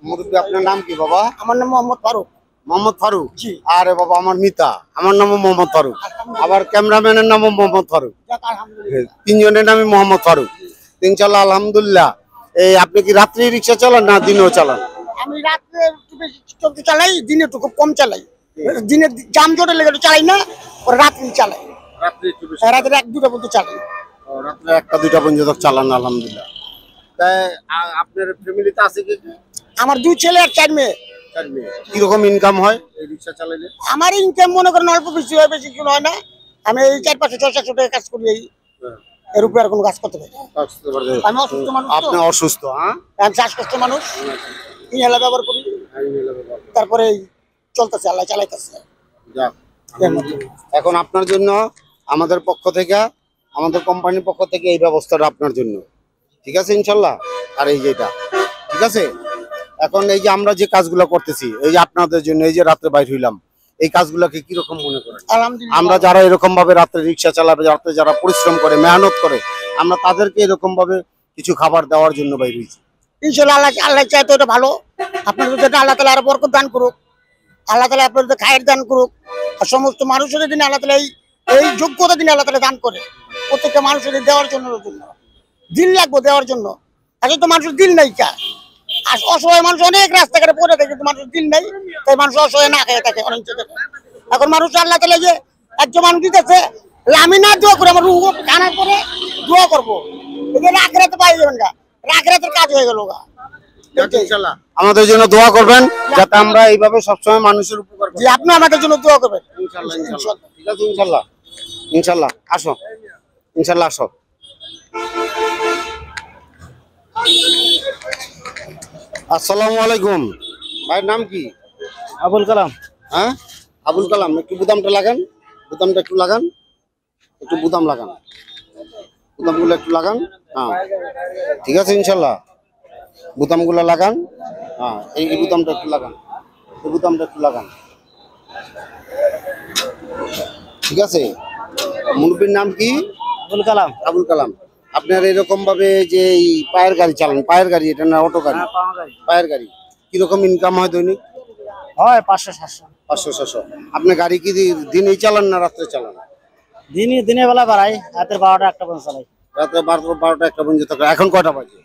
মুরব্বী, আপনার নাম কি বাবা? আমার নাম মোহাম্মদ ফারুক। মোহাম্মদ ফারুক? জি। আরে বাবা, আমার মিতা, আমার নাম মোহাম্মদ ফারুক। আবার ক্যামেরাম্যানের নাম মোহাম্মদ ফারুক। তিনজনের নামই মোহাম্মদ ফারুক। ইনশাল্লাহ আলহামদুলিল্লাহ। এই আপনি কি রাত্রি রিক্সা চালান না দিনেও চালান? আমি রাত্রে একটু বেশি চলতে চালাই, দিনে একটু খুব কম চালাই। দিনে জাম জটে লেগে চালাই না, রাত্রি চালাই। রাতের 1-2টা পর্যন্ত চালাই। রাত্রে 1-2টা পর্যন্ত চালান, আলহামদুলিল্লাহ। তাই আপনার ফ্যামিলিতে আছে কি? আমার 2 ছেলে আর 4 মেয়ে। কিরকম ইনকাম হয় এই রিক্সা চালালে? আমার ইনকাম মনে করেন অল্প বেশি হয়, বেশি কিছু হয় না। আমি এই 400-500-600 টাকা কাজ করি, এর উপরে আর কোনো কাজ করতে পারি না। আমি অসুস্থ মানুষ। আপনি অসুস্থ? হ্যাঁ, আমি শ্বাসকষ্ট মানুষ, ইনহেলার ব্যবহার করি। তারপরে চলতেছে, আল্লাহ চালাইতেছে। এখন আপনার জন্য আমাদের পক্ষ থেকে, আমাদের কোম্পানির পক্ষ থেকে এই ব্যবস্থাটা আপনার জন্য, ঠিক আছে ইনশাল্লাহ। আর এই যেটা ঠিক আছে, এখন এই যে আমরা যে কাজগুলো করতেছি, এই যে আপনাদের জন্য, এই যে রাত্রে বাইর হইলাম, এই কাজগুলোকে কিরকম মনে করেন? আলহামদুলিল্লাহ। আমরা যারা এরকম ভাবে রাত্রে রিক্সা চালাবে, রাত্রে যারা পরিশ্রম করে মেহনত করে, আমরা তাদেরকে এরকম ভাবে কিছু খাবার দেওয়ার জন্য বাইর হয়েছি। ইনশাআল্লাহ আল্লাহ চাইতো এটা ভালো। আপনাদের যদি আল্লাহ তাআলা আরো বরকত দান করুক, আল্লাহ তাআলা আপনাদের খায়ের দান করুক। আর সমস্ত মানুষের দিন আল্লাহ তাআলা এই যোগ্যতা দিন আল্লাহ তাআলা দান করে, প্রত্যেকটা মানুষের দেওয়ার জন্য দিল লাগবে, দেওয়ার জন্য। আসলে তো মানুষের দিল নাই। আর অসহায় মানুষ অনেক রাস্তাঘাটে পড়ে থাকে, কিন্তু মানুষের দিল নাই, তাই মানুষ অসহায় না খেয়ে থাকে অনেক জায়গায়। এখন মানুষ আল্লাহ তাআলা যে একজন মানুষ দিতেছে, আমি না দোয়া করে আমার রুহ খানা করে দোয়া করবো, রাগ রাতে পাই যাবেন না, রাগ রাতের কাজ হয়ে গেল। আমাদের জন্য দোয়া করবেন যাতে আমরা এইভাবে সবসময় মানুষের উপকার করি। আপনি আমাদের জন্য দোয়া করবেন। ইনশাআল্লাহ, ইনশাআল্লাহ। ঠিক আছে ইনশাআল্লাহ, ইনশাআল্লাহ। আসো ইনশাআল্লাহ, আসো। আসসালামু আলাইকুম। ভাইয়ের নাম কি? আবুল কালাম। হ্যাঁ, আবুল কালাম। একটু বুদামটা লাগান, বুদামটা একটু লাগান, একটু বুদাম লাগান, বুদামগুলো একটু লাগান। হ্যাঁ, ঠিক আছে ইনশাআল্লাহ। বুতামগুলো লাগান। হ্যাঁ, এই বুতামটা একটু লাগান, এই বুতামটা একটু লাগান, ঠিক আছে। মুরব্বীর নাম কি? আবুল কালাম। আবুল কালাম। আপনার এরকম ভাবে যে এই পায়ের গাড়ি চালান, পায়ের গাড়ি, এটা না অটো গাড়ি? পায়ের গাড়ি। কিরকম ইনকাম হয় দৈনিক? হয় 500-700। 500-600। আপনি গাড়ি কি দিনেই চালান না রাত্রে চালান? দিনের বেলা বাড়াই, রাতের 12টা-1টা পর্যন্ত চালাই। রাত্রে 12টা-1টা পর্যন্ত। এখন কয়টা বাজে?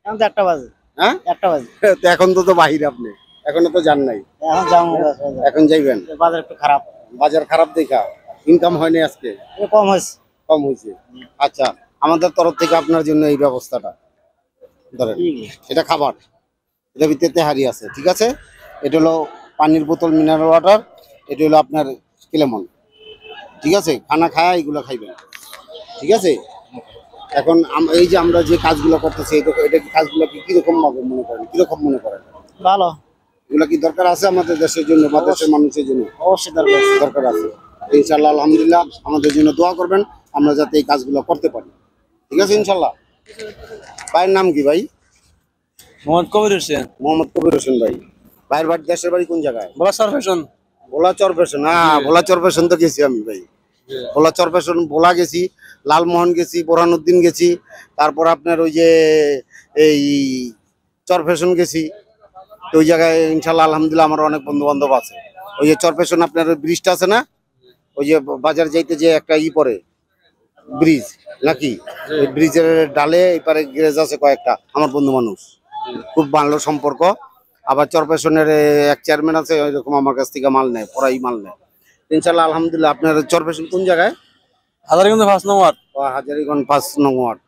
এখন তো 1টা বাজে। হ্যাঁ, 1টা বাজে। তো এখন তো বাহিরে আপনি, এখনো তো যান নাই। এখন যাবো, এখন যাইবেন? বাজার একটু খারাপ। বাজার খারাপ দেখা ইনকাম হয়নি আজকে? কম হয়েছে। কম হয়েছে। আচ্ছা, আমাদের তরফ থেকে আপনার জন্য এই ব্যবস্থাটা ধরেন। এটা খাবার, এটা ভিতরে তেহারি আছে, ঠিক আছে। এটা হলো পানির বোতল, মিনারেল ওয়াটার। এটা হলো আপনার কিলেমন, ঠিক আছে। খানা খায় এগুলো খাইবেন, ঠিক আছে। এখন এই যে আমরা যে কাজগুলো করতেছি, এটা কাজগুলো কি কিরকম ভাবে মনে করেন, কিরকম মনে করেন? ভালো। এগুলো কি দরকার আছে আমাদের দেশের জন্য বা দেশের মানুষের জন্য? অবশ্যই দরকার আছে। ইনশাআল্লাহ আলহামদুলিল্লাহ, আমাদের জন্য দোয়া করবেন আমরা যাতে এই কাজগুলো করতে পারি, ঠিক আছে ইনশাআল্লাহ। ভাইয়ের নাম কি ভাই? মোহাম্মদ কবির হোসেন। মোহাম্মদ কবির হোসেন ভাই। ভাইয়ের বাড়ি, দেশের বাড়ি কোন জায়গায়? ভোলাচর ফ্যাশন। ভোলাচর ফ্যাশন। হ্যাঁ, ভোলাচর ফ্যাশন তো গেছি আমি ভাই। ভোলাচর ফ্যাশন, ভোলা গেছি, লালমোহন গেছি, বোরহানুদ্দিন গেছি, তারপর আপনার ওই যে এই চর ফ্যাশন গেছি। তো ওই জায়গায় ইনশাআল্লাহ আলহামদুলিল্লাহ আমার অনেক বন্ধু বান্ধব আছে। ওই যে চর ফ্যাশন, আপনার ব্রিজটা আছে না, ওই যে বাজার যাইতে যে একটা পরে ব্রিজ নাকি, ওই ব্রিজের ডালে এপারে গ্যারেজ আছে কয়েকটা, আমার বন্ধু মানুষ, খুব ভালো সম্পর্ক। আবার চরপেশনের এক চেয়ারম্যান আছে, ওইরকম আমার কাছ থেকে মাল নেয়, পরাই মাল নেয় ইনশাআল্লাহ আলহামদুলিল্লাহ। আপনার চরপেশন কোন জায়গায়? হাজারীগঞ্জ 5 নং ওয়ার্ড। হাজারীগঞ্জ 5 নং ওয়ার্ড।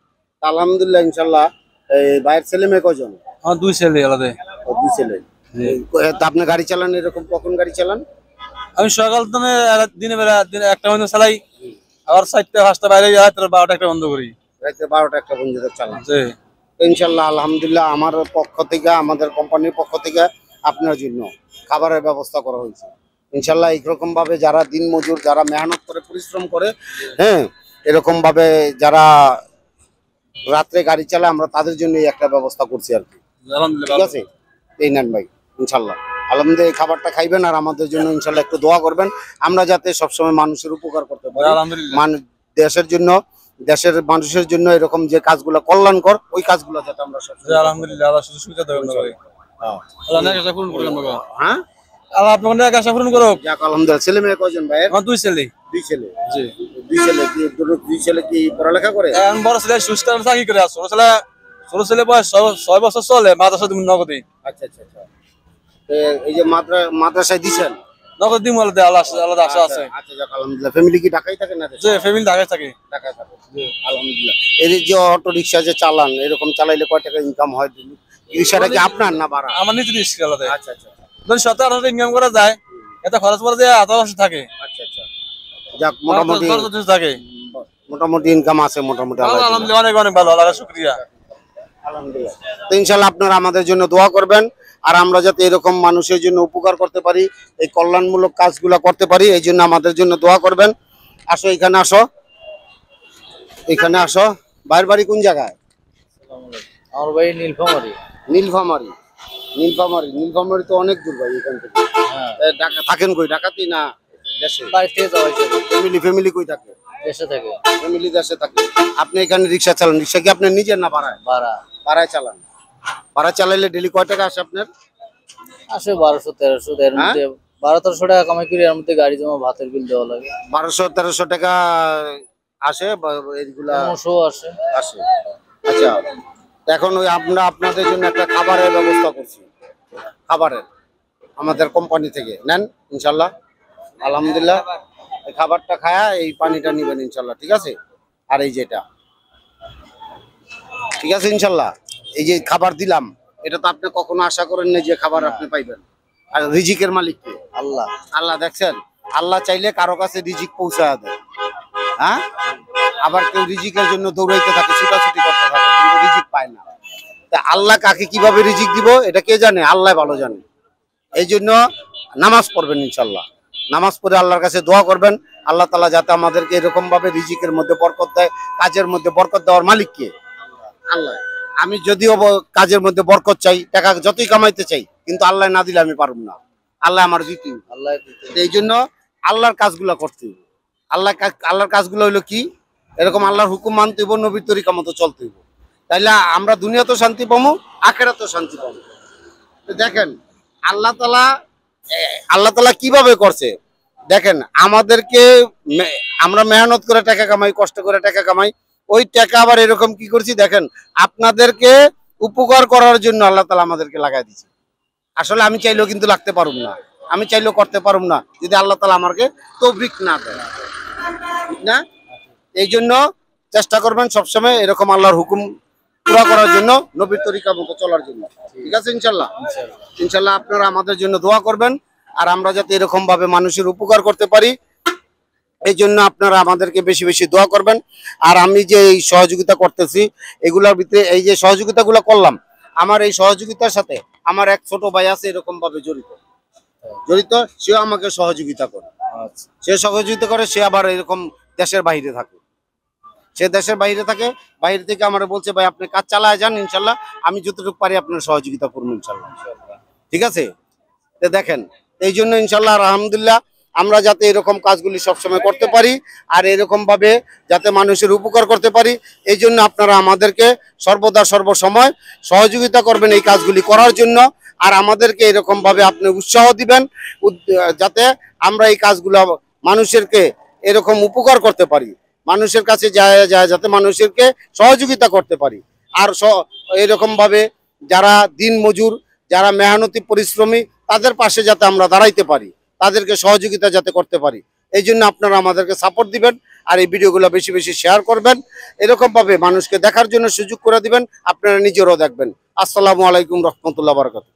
আলহামদুলিল্লাহ ইনশাআল্লাহ। এই ভাইয়ের ছেলে মেয়ে কয়জন? আমার 2 ছেলে আলাদা। 2 ছেলে। তা আপনি গাড়ি চালান এরকম কখন গাড়ি চালান? আমি সকাল থেকে দিনে বেলা 1টা পর্যন্ত চালাই, আবার 4টা-5টা বাইরে যাই, রাত 12টা-1টা বন্ধ করি। রাত 12টা-1টা পর্যন্ত চালান? জি ইনশাআল্লাহ আলহামদুলিল্লাহ। আমার পক্ষ থেকে, আমাদের কোম্পানির পক্ষ থেকে আপনার জন্য খাবারের ব্যবস্থা করা হয়েছে ইনশাআল্লাহ। এইরকম ভাবে যারা দিন মজুর, যারা মেহনত করে, পরিশ্রম করে, হ্যাঁ, এরকম ভাবে যারা রাত্রে গাড়ি চালায়, আমরা তাদের জন্য একটা ব্যবস্থা করছি আর কি, ঠিক আছে। এই নেন ভাই ইনশাআল্লাহ। আলহামদুলিল্লাহ, এই খাবারটা খাইবেন আর আমাদের জন্য ইনশাআল্লাহ একটু দোয়া করবেন, আমরা যাতে সবসময় মানুষের উপকার করতে পারি, দেশের জন্য দেশের মানুষের জন্য এরকম যে কাজগুলো কল্যাণকর ওই কাজগুলো যাতে আমরা জি, সবসময় আলহামদুলিল্লাহ আল্লাহ সুযোগ সুবিধা দেবেন না ভাই। হ্যাঁ। আল্লাহ নেক আশা পূরণ করুন আমাকে। হ্যাঁ আল্লাহ আপনাকে নেক আশা পূরণ করুক। যাক আলহামদুলিল্লাহ। ছেলে মেয়ে কয়জন ভাইয়ের? আমার 2 ছেলে। দুই ছেলে। জি। দুই ছেলে কি পড়ালেখা করে? এখন বড় ছেলে সুস্থ চাকরি করে আছে, ছোট ছেলে বয়স 6 বছর চলে, মাদ্রাসা তুমি নগদে আচ্ছা আচ্ছা আচ্ছা। তো এই যে মাদ্রাসায় দিছেন? নগদ দিম বলে আল্লাহ আশা আছে। আচ্ছা যাক আলহামদুলিল্লাহ। ফ্যামিলি কি ঢাকায় থাকে না দেশে? যে ফ্যামিলি ঢাকায় থাকে। ঢাকায় থাকে। আলহামদুলিল্লাহ। এই যে অটো রিক্সা যে চালান, এরকম চালাইলে কয় টাকা ইনকাম হয়? রিক্সাটা কি আপনার না ভাড়া? আমার নিজের রিস্ক আলাদা। আচ্ছা আচ্ছা ধরুন 17-18 ইনকাম করা যায়, এত খরচ পড়ে যায়, এত মাসে থাকে। আচ্ছা আচ্ছা। যাক মোটামুটি খরচ থাকে। মোটামুটি ইনকাম আছে মোটামুটি। আলহামদুলিল্লাহ অনেক অনেক ভালো, আল্লাহর শুকরিয়া। আলহামদুলিল্লাহ। তো ইনশাআল্লাহ আপনারা আমাদের জন্য দোয়া করবেন, আর আমরা যাতে এরকম মানুষের জন্য উপকার করতে পারি, এই কল্যাণমূলক কাজগুলো করতে পারি, এই জন্য আমাদের জন্য দোয়া করবেন। আসো এখানে আসো, এখানে আসো। বাইরের বাড়ি কোন জায়গায়? আমার ভাই নীলফামারী। নীলফামারী। নীলফামারী তো অনেক দূর ভাই এখান থেকে। হ্যাঁ, ঢাকা থাকেন কই? ঢাকাতে না দেশে? বাড়ি থেকে যাওয়া হয়েছে, ফ্যামিলি কই থাকে? দেশে থেকে ফ্যামিলি দেশে থাকে। আপনি এখানে রিক্সা চালান? রিক্সা কি আপনার নিজের না ভাড়ায়? ভাড়া ভাড়ায় চালান। ভাড়া চালাইলে ডেলি কয় টাকা আসে আপনার? আসে 1200-1300, এর মধ্যে 1200-1300 টাকা কামাই করি, এর মধ্যে গাড়ি জমা ভাতের বিল দেওয়া লাগে। 1200-1300 টাকা আসে এইগুলা 900 আসে। আসে। আচ্ছা, এখন ওই আমরা আপনাদের জন্য একটা খাবারের ব্যবস্থা করছি, খাবারের আমাদের কোম্পানি থেকে নেন ইনশাল্লাহ। আলহামদুলিল্লাহ। এই খাবারটা খায়া এই পানিটা নিবেন ইনশাল্লাহ, ঠিক আছে? আর এই যেটা, ঠিক আছে ইনশাল্লাহ। এই যে খাবার দিলাম, এটা তো আপনি কখনো আশা করেন না যে খাবার আপনি পাইবেন। আর রিজিকের মালিক কে? আল্লাহ। আল্লাহ। দেখছেন, আল্লাহ চাইলে কারো কাছে রিজিক পৌঁছায় দেয়। হ্যাঁ, আবার কেউ রিজিকের জন্য দৌড়াইতে থাকে, ছুটাছুটি করতে থাকে, কিন্তু রিজিক পায় না। তা আল্লাহ কাকে কিভাবে রিজিক দিব এটা কে জানে? আল্লাহ ভালো জানে। এই জন্য নামাজ পড়বেন ইনশাল্লাহ। নামাজ পড়ে আল্লাহর কাছে দোয়া করবেন, আল্লাহ তাআলা যাতে আমাদেরকে এরকম ভাবে রিজিকের মধ্যে বরকত দেয়। কাজের মধ্যে বরকত দেওয়ার মালিক কে? আল্লাহ। আমি যদিও কাজের মধ্যে বরকত চাই, টাকা যতই কামাইতে চাই, কিন্তু আল্লাহ না দিলে আমি পারব না। আল্লাহ আমার দিতে। আল্লাহ এই জন্য আল্লাহর কাজগুলা করতে হবে। আল্লাহর কাজগুলো হইলো কি? এরকম আল্লাহর হুকুম মানতে হইব, নবীর তরিকা মতো চলতে হইব। তাইলে আমরা দুনিয়াতেও শান্তি পাবো, আখিরাতেও শান্তি পাবো। তো দেখেন আল্লাহ তাআলা কিভাবে করছে দেখেন। আমাদেরকে আমরা মেহনত করে টাকা কামাই, কষ্ট করে টাকা কামাই, ওই টাকা আবার এরকম কি করছি দেখেন, আপনাদেরকে উপকার করার জন্য আল্লাহ তাআলা আমাদেরকে লাগাই দিয়েছে। আসলে আমি চাইলেও কিন্তু লাগতে পারুম না, আমি চাইলেও করতে পারুম না, যদি আল্লাহ তাআলা আমাকে তৌফিক না দেয়, ঠিক না? এই জন্য চেষ্টা করবেন সবসময় এরকম আল্লাহর হুকুম পুরা করার জন্য, নবীর তরিকা মতো চলার জন্য, ঠিক আছে ইনশাল্লাহ। ইনশাল্লাহ আপনারা আমাদের জন্য দোয়া করবেন, আর আমরা যাতে এরকম ভাবে মানুষের উপকার করতে পারি, এই জন্য আপনারা আমাদেরকে বেশি বেশি দোয়া করবেন। আর আমি যে এই সহযোগিতা করতেছি, এগুলোর ভিতরে এই যে সহযোগিতাগুলো করলাম, আমার এই সহযোগিতার সাথে আমার এক ছোট ভাই আছে এরকম ভাবে জড়িত, সেও আমাকে সহযোগিতা করে। আচ্ছা। সে সহযোগিতা করে, সে আবার এরকম দেশের বাইরে থাকে, সে দেশের বাইরে থাকে, বাইরে থেকে আমার বলছে ভাই আপনি কাজ চালায় যান, ইনশাল্লাহ আমি যতটুকু পারি আপনার সহযোগিতা করবো ইনশাল্লাহ, ঠিক আছে? তো দেখেন, এই জন্য ইনশাল্লাহ আলহামদুলিল্লাহ আমরা যাতে এরকম কাজগুলি সবসময় করতে পারি, আর এরকম ভাবে যাতে মানুষের উপকার করতে পারি, এই জন্য আপনারা আমাদেরকে সর্বদা সর্বসময় সহযোগিতা করবেন এই কাজগুলি করার জন্য। আর আমাদেরকে এরকম ভাবে আপনি উৎসাহ দিবেন, যাতে আমরা এই কাজগুলো মানুষেরকে এরকম উপকার করতে পারি, মানুষের কাছে যায় যাতে মানুষেরকে সহযোগিতা করতে পারি। আর এরকম ভাবে যারা দিন মজুর, যারা মেহনতি পরিশ্রমী, তাদের পাশে যাতে আমরা দাঁড়াইতে পারি, তাদেরকে সহযোগিতা যাতে করতে পারি, এই জন্য আপনারা আমাদেরকে সাপোর্ট দিবেন। আর এই ভিডিওগুলো বেশি বেশি শেয়ার করবেন, এরকম ভাবে মানুষকে দেখার জন্য সুযোগ করে দিবেন, আপনারা নিজেরাও দেখবেন। আসসালামু আলাইকুম রহমতুল্লাহ বারাকাতুহু।